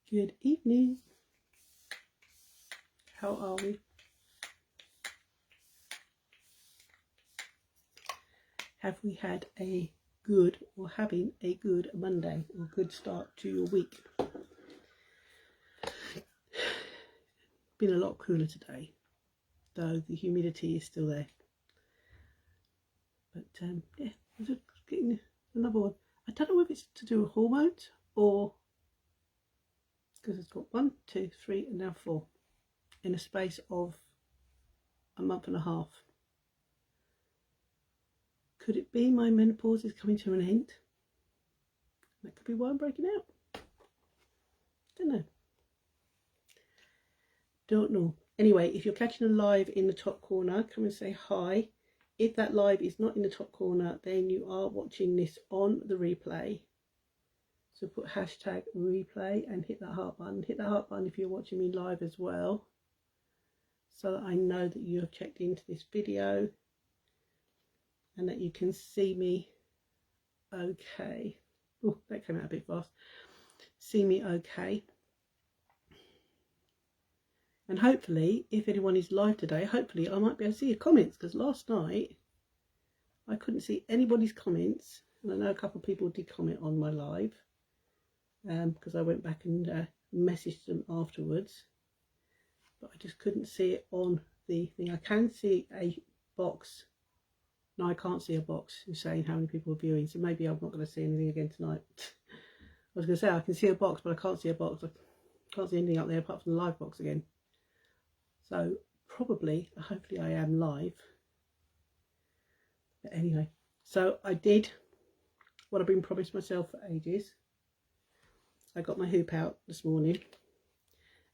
Good evening. How are we? Have we had a good or having a good Monday or good start to your week? Been a lot cooler today, though the humidity is still there. But yeah, I'm just getting another one. I don't know if it's to do with hormones or because it's got 1, 2, 3 and now 4 in a space of a month and a half. Could it be my menopause is coming to an end? That could be why I'm breaking out. Don't know. Anyway, if you're catching a live in the top corner, come and say hi. If that live is not in the top corner, then you are watching this on the replay. So put hashtag replay and hit that heart button. Hit that heart button if you're watching me live as well, so that I know that you have checked into this video and that you can see me okay. Oh, that came out a bit fast. See me okay. And hopefully, if anyone is live today, hopefully I might be able to see your comments, because last night I couldn't see anybody's comments. And I know a couple of people did comment on my live, because I went back and messaged them afterwards. But I just couldn't see it on the thing. I can see a box. No, I can't see a box saying how many people are viewing. So maybe I'm not going to see anything again tonight. I was going to say I can see a box, but I can't see a box. I can't see anything up there apart from the live box again. So probably, hopefully I am live. But anyway, so I did what I've been promised myself for ages. I got my hoop out this morning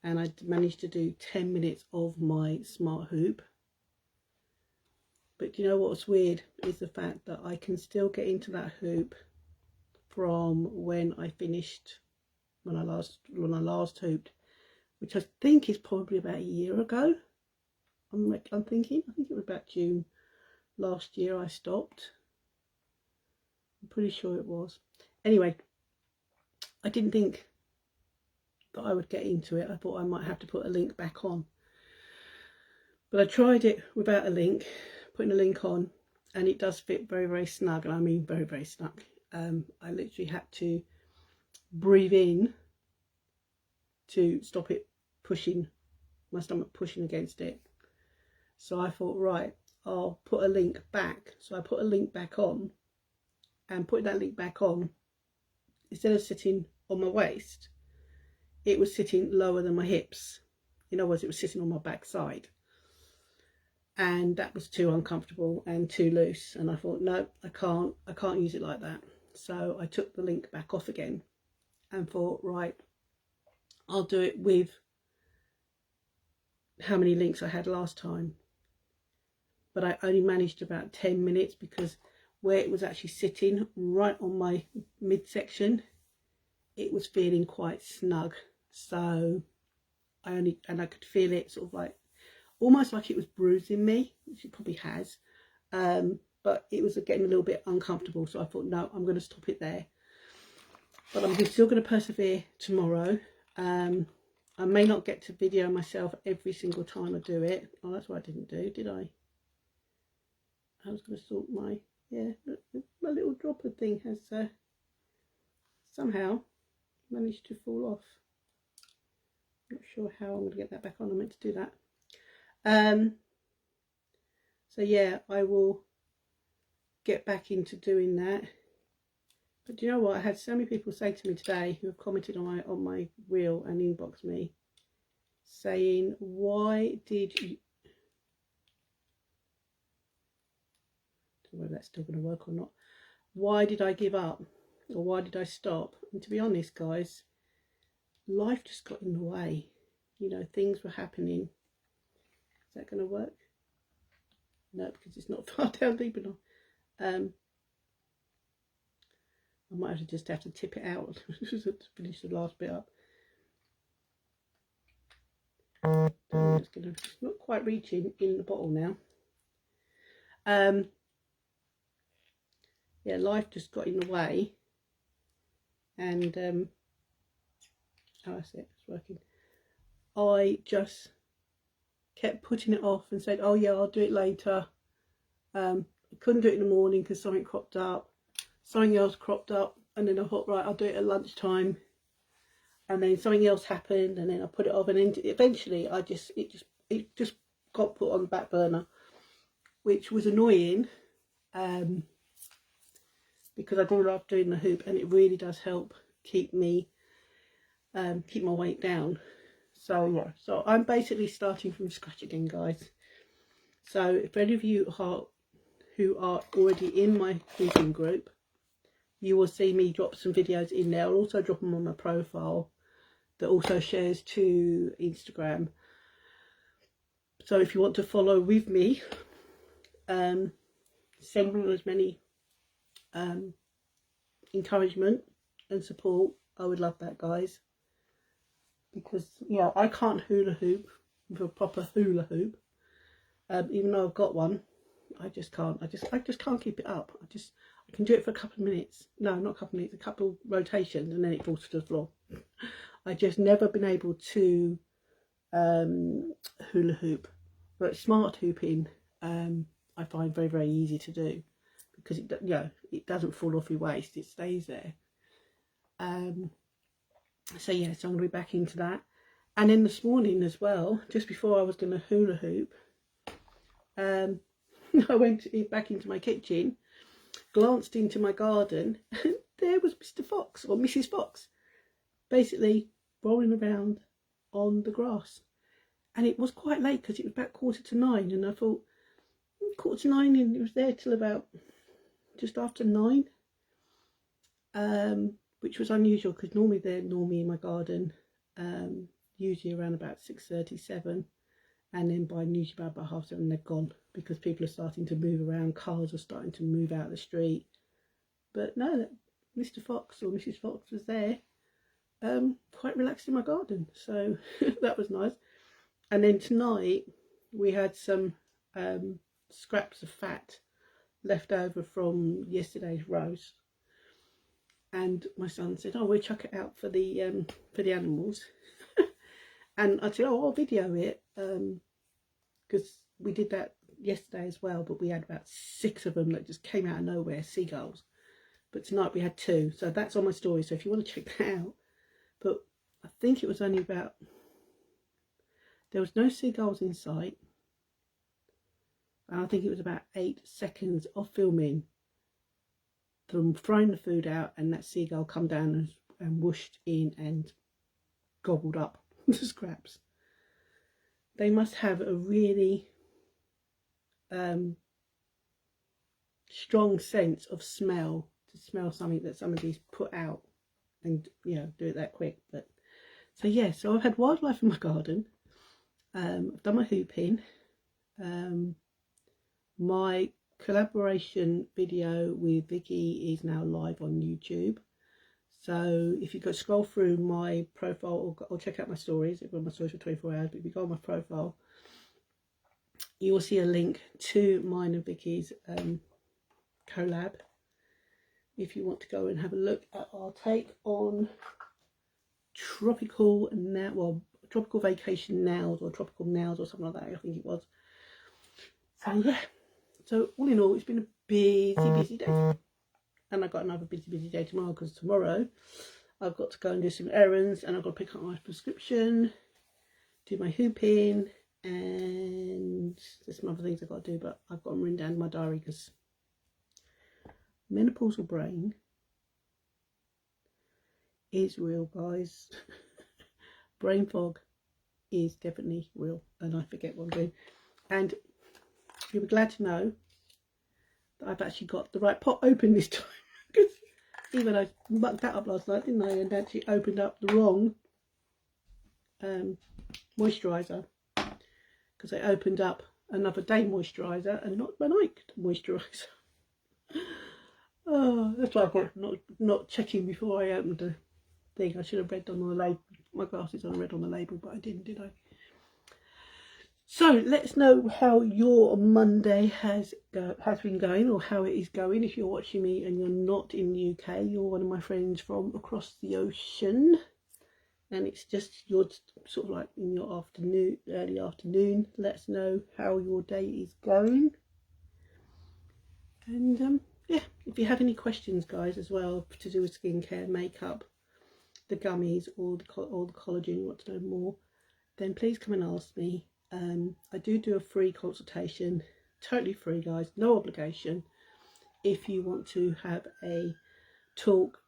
and I managed to do 10 minutes of my smart hoop. But you know what's weird is the fact that I can still get into that hoop from when I finished, when I last hooped, which I think is probably about a year ago. I'm thinking, I think it was about June last year I stopped. I'm pretty sure it was. Anyway, I didn't think that I would get into it. I thought I might have to put a link back on. But I tried it without a link, putting a link on, and it does fit very, very snug. And I mean very, very snug. I literally had to breathe in to stop it pushing, my stomach pushing against it. So I thought, right, I'll put a link back. So I put a link back on, and putting that link back on, instead of sitting on my waist, it was sitting lower than my hips. In other words, it was sitting on my backside. And that was too uncomfortable and too loose. And I thought, no, I can't use it like that. So I took the link back off again and thought, right, I'll do it with how many links I had last time. But I only managed about 10 minutes because where it was actually sitting right on my midsection, it was feeling quite snug. So I could feel it sort of like, almost like it was bruising me, which it probably has. But it was getting a little bit uncomfortable. So I thought, no, I'm going to stop it there. But I'm still going to persevere tomorrow. I may not get to video myself every single time I do it. Oh, that's what I didn't do, did I? I was going to sort my, yeah, my little dropper thing has somehow managed to fall off. Not sure how I'm going to get that back on. I meant to do that. So yeah, I will get back into doing that. But do you know what? I had so many people say to me today who have commented on my reel and inboxed me saying, why did you... I don't know whether that's still going to work or not. Why did I give up? Or why did I stop? And to be honest, guys, life just got in the way. You know, things were happening. Is that going to work? No, because it's not far down deep enough. I might have to tip it out to finish the last bit up. It's not quite reaching in the bottle now. Yeah, life just got in the way, and Oh, that's it, it's working. I just kept putting it off and said, oh yeah, I'll do it later. I couldn't do it in the morning because something cropped up. Something else cropped up, and then I thought, right, I'll do it at lunchtime. And then something else happened, and then I put it off, and then eventually it just got put on the back burner, which was annoying, because I do love doing the hoop, and it really does help keep me keep my weight down. So yeah, so I'm basically starting from scratch again, guys. So if any of you who are already in my hooping group, you will see me drop some videos in there. I'll also drop them on my profile that also shares to Instagram. So if you want to follow with me, send me as many encouragement and support. I would love that, guys, because yeah, I can't hula hoop with a proper hula hoop. Even though I've got one, I just can't. I just can't keep it up. I can do it for a couple of minutes. No, not a couple of minutes, a couple of rotations, and then it falls to the floor. I just never been able to hula hoop. But smart hooping, I find very, very easy to do, because it doesn't fall off your waist, it stays there. So yeah, so I'm going to be back into that. And then this morning as well, just before I was going to hula hoop, I went back into my kitchen, glanced into my garden, and there was Mr. Fox, or Mrs. Fox, basically rolling around on the grass. And it was quite late because it was about 9:15, and I thought 9:15, and it was there till about just after 9, which was unusual because normally they're in my garden, usually around about 6:37, and then by usually about 7:30 they're gone, because people are starting to move around, cars are starting to move out of the street. But no, Mr. Fox or Mrs. Fox was there, quite relaxed in my garden, so that was nice. And then tonight we had some scraps of fat left over from yesterday's roast, and my son said, oh, we'll chuck it out for the animals. And I said, oh, I'll video it, because we did that yesterday as well, but we had about 6 of them that just came out of nowhere, seagulls. But tonight we had 2, so that's on my story, so if you want to check that out. But I think it was only about, there was no seagulls in sight, and I think it was about 8 seconds of filming them throwing the food out, and that seagull come down and whooshed in and gobbled up the scraps. They must have a really strong sense of smell to smell something that somebody's put out, and do it that quick. But so yeah, so I've had wildlife in my garden. I've done my hooping. My collaboration video with Vicky is now live on YouTube. So if you go scroll through my profile, or check out my stories, I've got my stories for 24 hours, but if you go on my profile, you will see a link to mine and Vicky's collab, if you want to go and have a look at our take on tropical vacation nows, or tropical nows, or something like that, I think it was. So yeah, so all in all, it's been a busy day. And I've got another busy day tomorrow, because tomorrow I've got to go and do some errands, and I've got to pick up my prescription, do my hooping, and there's some other things I've got to do, but I've got them written down in my diary, because menopausal brain is real, guys. Brain fog is definitely real, and I forget what I'm doing. And you'll be glad to know that I've actually got the right pot open this time, because even I mucked that up last night, didn't I, and actually opened up the wrong moisturiser, because I opened up another day moisturiser and not my night moisturiser. Oh, that's why I'm not checking before I opened the thing. I should have read on the label. My glasses on read on the label, but I didn't, did I? So let us know how your Monday has been going, or how it is going. If you're watching me and you're not in the UK, you're one of my friends from across the ocean. and it's just your sort of like in your afternoon, early afternoon. Let us know how your day is going. And yeah, if you have any questions, guys, as well to do with skincare, makeup, the gummies, or the collagen, you want to know more, then please come and ask me. I do a free consultation, totally free, guys, no obligation. If you want to have a talk,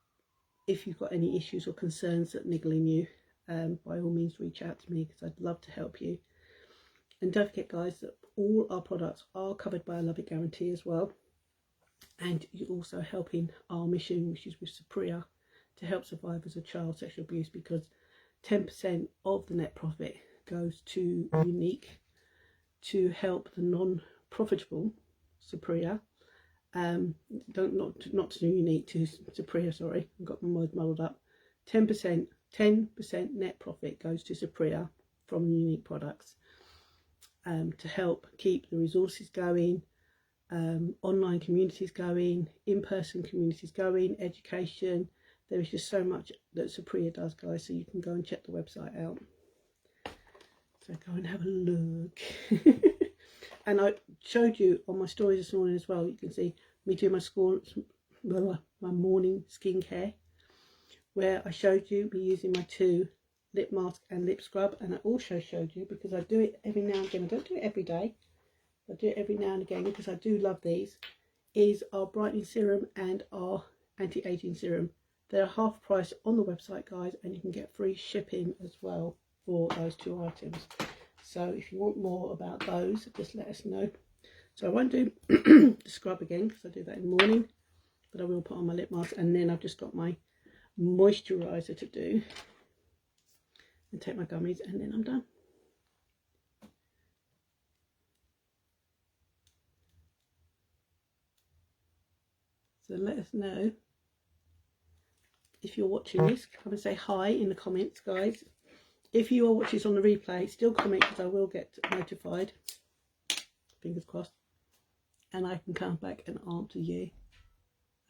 if you've got any issues or concerns that niggling you, by all means reach out to me, because I'd love to help you. And don't forget, guys, that all our products are covered by a Love It guarantee as well. And you're also helping our mission, which is with Supriya, to help survivors of child sexual abuse, because 10% of the net profit goes to Unique to help the non-profitable Supriya. Not to Unique, to Supriya, sorry, I've got my words muddled up. 10% net profit goes to Supriya from Unique products, to help keep the resources going, online communities going, in-person communities going, education. There is just so much that Supriya does, guys, so you can go and check the website out. So go and have a look. And I showed you on my stories this morning as well, you can see me do my morning skincare, where I showed you me using my 2 lip mask and lip scrub. And I also showed you, because I do it every now and again, I don't do it every day, I do it every now and again because I do love these, is our brightening serum and our anti-aging serum. They're half price on the website, guys, and you can get free shipping as well for those 2 items. So if you want more about those, just let us know. So I won't do the scrub again, because I do that in the morning, but I will put on my lip mask, and then I've just got my moisturiser to do, and take my gummies, and then I'm done. So let us know if you're watching this. Come and say hi in the comments, guys. If you are watching this on the replay, still comment, because I will get notified, fingers crossed, and I can come back and answer you.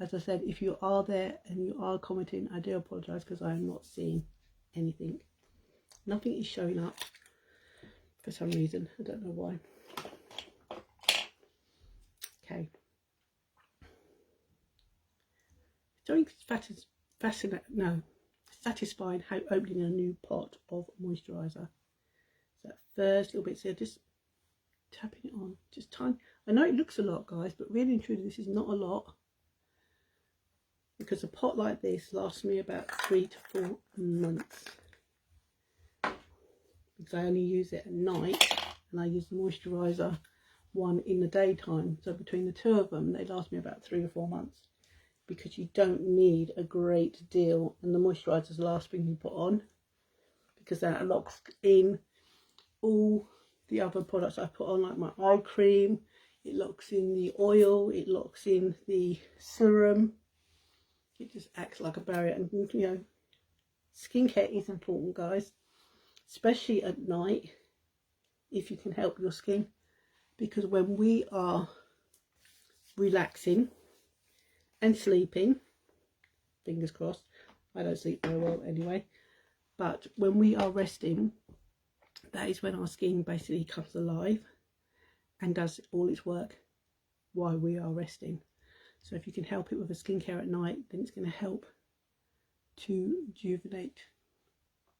As I said, if you are there and you are commenting, I do apologise, because I am not seeing anything. Nothing is showing up for some reason. I don't know why. Okay. It's very satisfying how opening a new pot of moisturiser. So that first little bit, so just tapping it on, just tiny. I know it looks a lot, guys, but really and truly this is not a lot, because a pot like this lasts me about 3 to 4 months, because I only use it at night, and I use the moisturiser one in the daytime. So between the 2 of them, they last me about 3 or 4 months, because you don't need a great deal, and the moisturiser is the last thing you put on, because that locks in all the other products I put on, like my eye cream. It locks in the oil, it locks in the serum. It just acts like a barrier. And you know, skincare is important, guys, especially at night, if you can help your skin, because when we are relaxing and sleeping, fingers crossed, I don't sleep very well anyway, but when we are resting, that is when our skin basically comes alive and does all its work while we are resting. So if you can help it with a skincare at night, then it's going to help to rejuvenate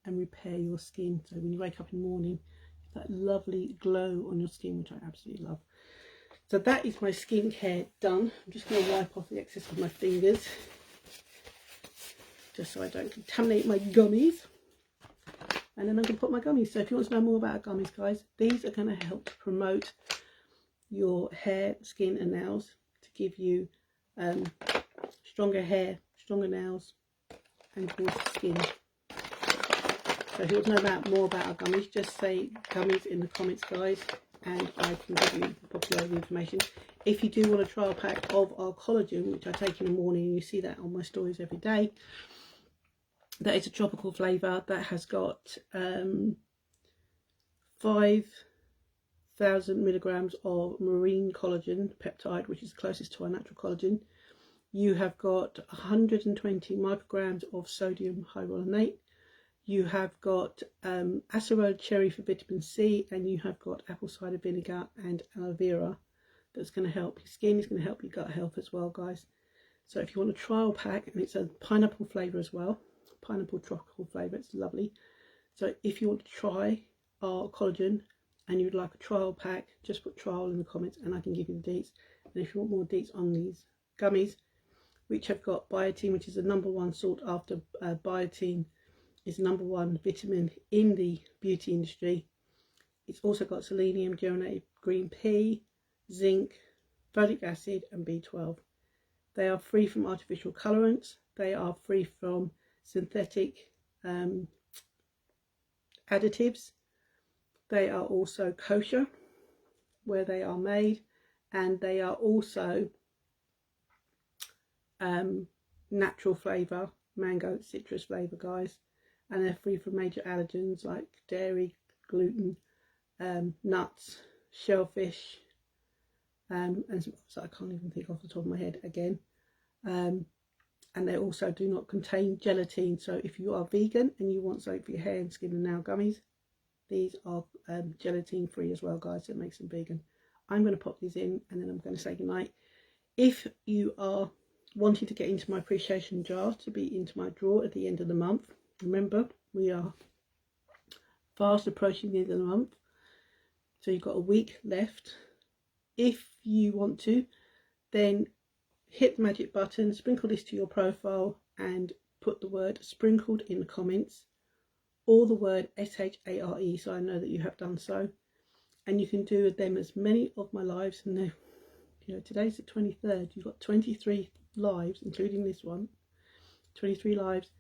and repair your skin. So when you wake up in the morning, that lovely glow on your skin, which I absolutely love. So that is my skincare done. I'm just going to wipe off the excess with my fingers, just so I don't contaminate my gummies. And then I'm going to put my gummies. So if you want to know more about our gummies, guys, these are going to help to promote your hair, skin and nails, to give you stronger hair, stronger nails and coarser skin. So if you want to know more about our gummies, just say gummies in the comments, guys, and I can give you the popular information. If you do want a trial pack of our collagen, which I take in the morning, and you see that on my stories every day, that is a tropical flavour that has got 5,000 milligrams of marine collagen peptide, which is closest to our natural collagen. You have got 120 micrograms of sodium hyaluronate. You have got acerola cherry for vitamin C, and you have got apple cider vinegar and aloe vera. That's going to help your skin. It's going to help your gut health as well, guys. So if you want a trial pack, and it's a pineapple flavour as well, pineapple tropical flavour, it's lovely. So if you want to try our collagen and you'd like a trial pack, just put trial in the comments and I can give you the deets. And if you want more deets on these gummies, which have got biotin, which is the #1 sought after, biotin is #1 vitamin in the beauty industry. It's also got selenium, germinated green pea, zinc, folic acid and B12. They are free from artificial colorants. They are free from synthetic additives. They are also kosher where they are made, and they are also natural flavour, mango, citrus flavour, guys, and they're free from major allergens like dairy, gluten, nuts, shellfish, and some others I can't even think off the top of my head again. And they also do not contain gelatin. So if you are vegan and you want something for your hair and skin and nail gummies, these are gelatin free as well, guys. So it makes them vegan. I'm going to pop these in and then I'm going to say goodnight. If you are wanting to get into my appreciation jar to be into my drawer at the end of the month, remember we are fast approaching the end of the month, so you've got a week left. If you want to, then hit the magic button, sprinkle this to your profile and put the word sprinkled in the comments, or the word SHARE, so I know that you have done so. And you can do with them as many of my lives, and you know, today's the 23rd, you've got 23 lives, including this one, 23 lives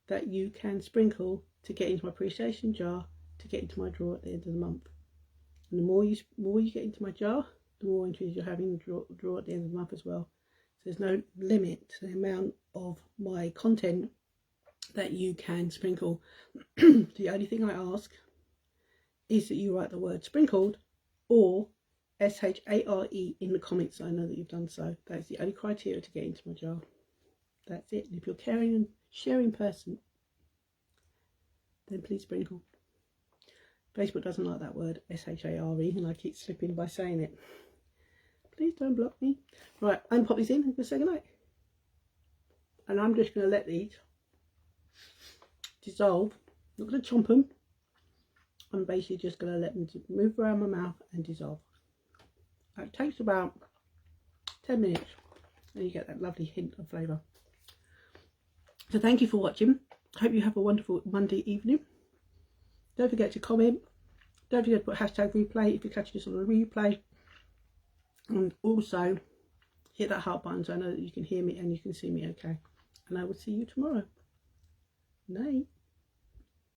that you can sprinkle to get into my appreciation jar, to get into my drawer at the end of the month. And the more you get into my jar, the more entries you're having in the drawer at the end of the month as well. So there's no limit to the amount of my content that you can sprinkle. The only thing I ask is that you write the word sprinkled or SHARE in the comments. I know that you've done so. That's the only criteria to get into my jar. That's it. And if you're a caring and sharing person, then please sprinkle. Facebook doesn't like that word SHARE, and I keep slipping by saying it. Please don't block me. Right, I'm pop these in and going to say goodnight. And I'm just going to let these dissolve. I'm not going to chomp them. I'm basically just going to let them move around my mouth and dissolve. It takes about 10 minutes and you get that lovely hint of flavour. So thank you for watching. I hope you have a wonderful Monday evening. Don't forget to comment. Don't forget to put #replay if you catch this on a replay. And also hit that heart button so I know that you can hear me and you can see me okay. And I will see you tomorrow. Night.